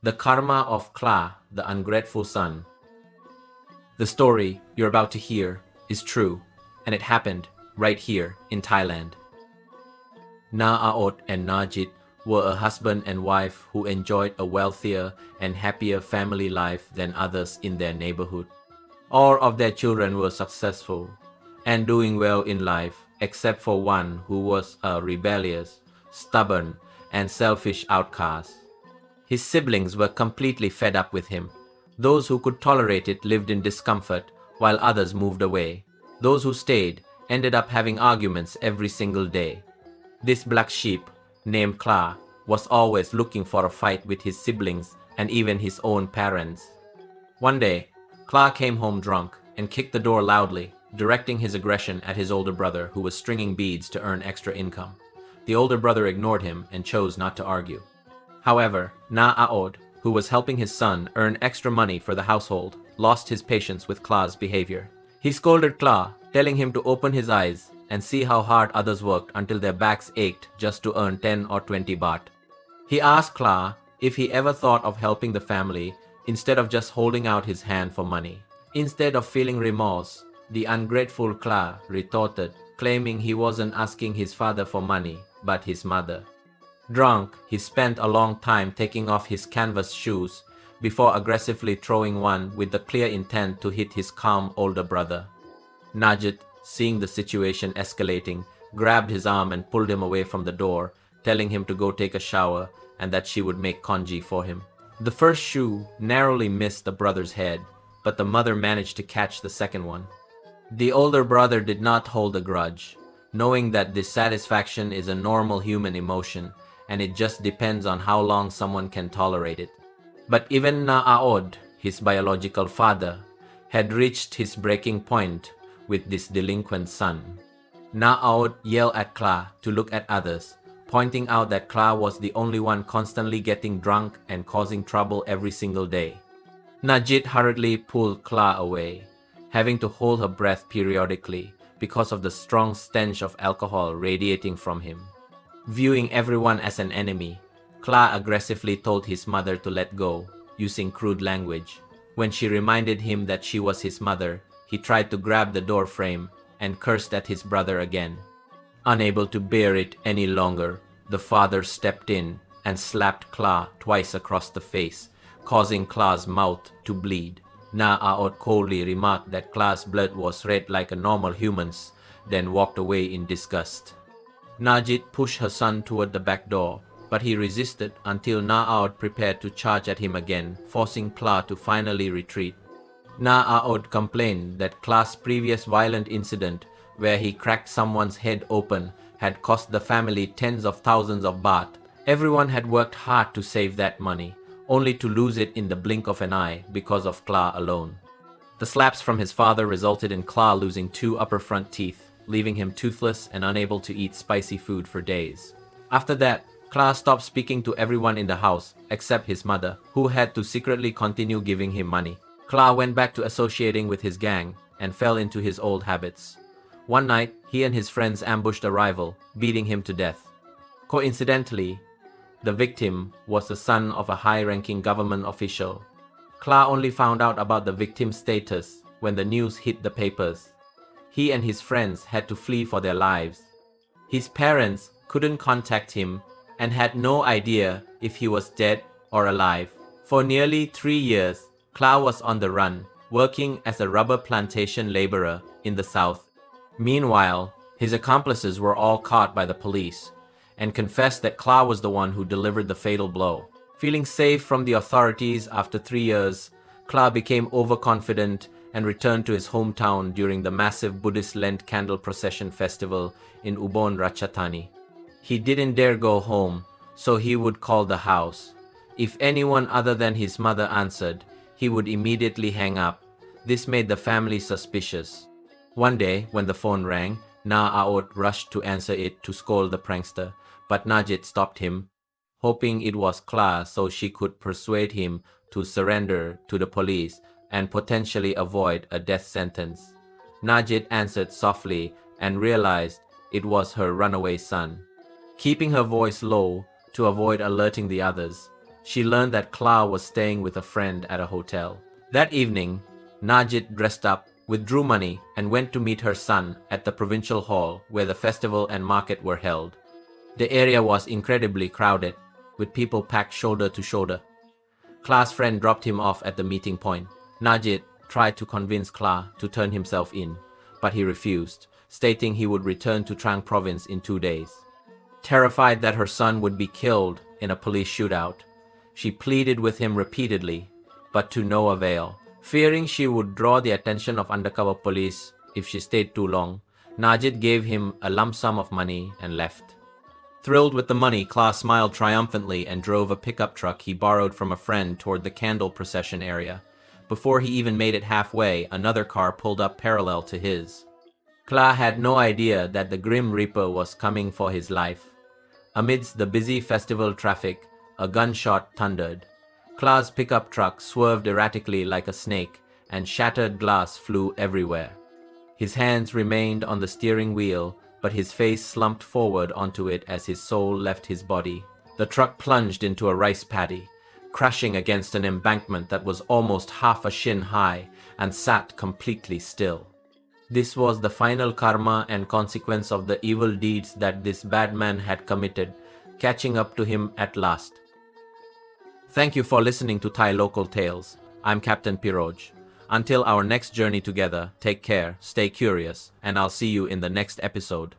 The Karma of Kla, the Ungrateful Son. The story you're about to hear is true, and it happened right here in Thailand. Na Aot and Najit were a husband and wife who enjoyed a wealthier and happier family life than others in their neighborhood. All of their children were successful and doing well in life, except for one who was a rebellious, stubborn, and selfish outcast. His siblings were completely fed up with him. Those who could tolerate it lived in discomfort, while others moved away. Those who stayed ended up having arguments every single day. This black sheep, named Kla, was always looking for a fight with his siblings and even his own parents. One day, Kla came home drunk and kicked the door loudly, directing his aggression at his older brother who was stringing beads to earn extra income. The older brother ignored him and chose not to argue. However, Na Aod, who was helping his son earn extra money for the household, lost his patience with Kla's behavior. He scolded Kla, telling him to open his eyes and see how hard others worked until their backs ached just to earn 10 or 20 baht. He asked Kla if he ever thought of helping the family instead of just holding out his hand for money. Instead of feeling remorse, the ungrateful Kla retorted, claiming he wasn't asking his father for money, but his mother. Drunk, he spent a long time taking off his canvas shoes before aggressively throwing one with the clear intent to hit his calm older brother. Najit, seeing the situation escalating, grabbed his arm and pulled him away from the door, telling him to go take a shower and that she would make congee for him. The first shoe narrowly missed the brother's head, but the mother managed to catch the second one. The older brother did not hold a grudge, knowing that dissatisfaction is a normal human emotion and it just depends on how long someone can tolerate it. But even Na Aod, his biological father, had reached his breaking point with this delinquent son. Na Aod yelled at Kla to look at others, pointing out that Kla was the only one constantly getting drunk and causing trouble every single day. Najit hurriedly pulled Kla away, having to hold her breath periodically because of the strong stench of alcohol radiating from him. Viewing everyone as an enemy, Kla aggressively told his mother to let go, using crude language. When she reminded him that she was his mother, he tried to grab the door frame and cursed at his brother again. Unable to bear it any longer, the father stepped in and slapped Kla twice across the face, causing Kla's mouth to bleed. Na Aot coldly remarked that Kla's blood was red like a normal human's, then walked away in disgust. Najit pushed her son toward the back door, but he resisted until Na Aod prepared to charge at him again, forcing Kla to finally retreat. Na Aod complained that Kla's previous violent incident, where he cracked someone's head open, had cost the family tens of thousands of baht. Everyone had worked hard to save that money, only to lose it in the blink of an eye because of Kla alone. The slaps from his father resulted in Kla losing 2 upper front teeth, leaving him toothless and unable to eat spicy food for days. After that, Kla stopped speaking to everyone in the house except his mother, who had to secretly continue giving him money. Kla went back to associating with his gang and fell into his old habits. One night, he and his friends ambushed a rival, beating him to death. Coincidentally, the victim was the son of a high-ranking government official. Kla only found out about the victim's status when the news hit the papers. He and his friends had to flee for their lives. His parents couldn't contact him and had no idea if he was dead or alive. For nearly 3 years, Kla was on the run, working as a rubber plantation laborer in the south. Meanwhile, his accomplices were all caught by the police and confessed that Kla was the one who delivered the fatal blow. Feeling safe from the authorities after 3 years, Kla became overconfident and returned to his hometown during the massive Buddhist Lent candle procession festival in Ubon Ratchathani. He didn't dare go home, so he would call the house. If anyone other than his mother answered, he would immediately hang up. This made the family suspicious. One day, when the phone rang, Na Aot rushed to answer it to scold the prankster, but Najit stopped him, hoping it was Kla so she could persuade him to surrender to the police and potentially avoid a death sentence. Najit answered softly and realized it was her runaway son. Keeping her voice low to avoid alerting the others, she learned that Kla was staying with a friend at a hotel. That evening, Najit dressed up, withdrew money, and went to meet her son at the provincial hall where the festival and market were held. The area was incredibly crowded, with people packed shoulder to shoulder. Kla's friend dropped him off at the meeting point. Najit tried to convince Kla to turn himself in, but he refused, stating he would return to Trang province in 2 days. Terrified that her son would be killed in a police shootout, she pleaded with him repeatedly, but to no avail. Fearing she would draw the attention of undercover police if she stayed too long, Najit gave him a lump sum of money and left. Thrilled with the money, Kla smiled triumphantly and drove a pickup truck he borrowed from a friend toward the candle procession area. Before he even made it halfway, another car pulled up parallel to his. Kla had no idea that the Grim Reaper was coming for his life. Amidst the busy festival traffic, a gunshot thundered. Kla's pickup truck swerved erratically like a snake, and shattered glass flew everywhere. His hands remained on the steering wheel, but his face slumped forward onto it as his soul left his body. The truck plunged into a rice paddy, crashing against an embankment that was almost half a shin high and sat completely still. This was the final karma and consequence of the evil deeds that this bad man had committed, catching up to him at last. Thank you for listening to Thai Local Tales. I'm Captain Piroj. Until our next journey together, take care, stay curious, and I'll see you in the next episode.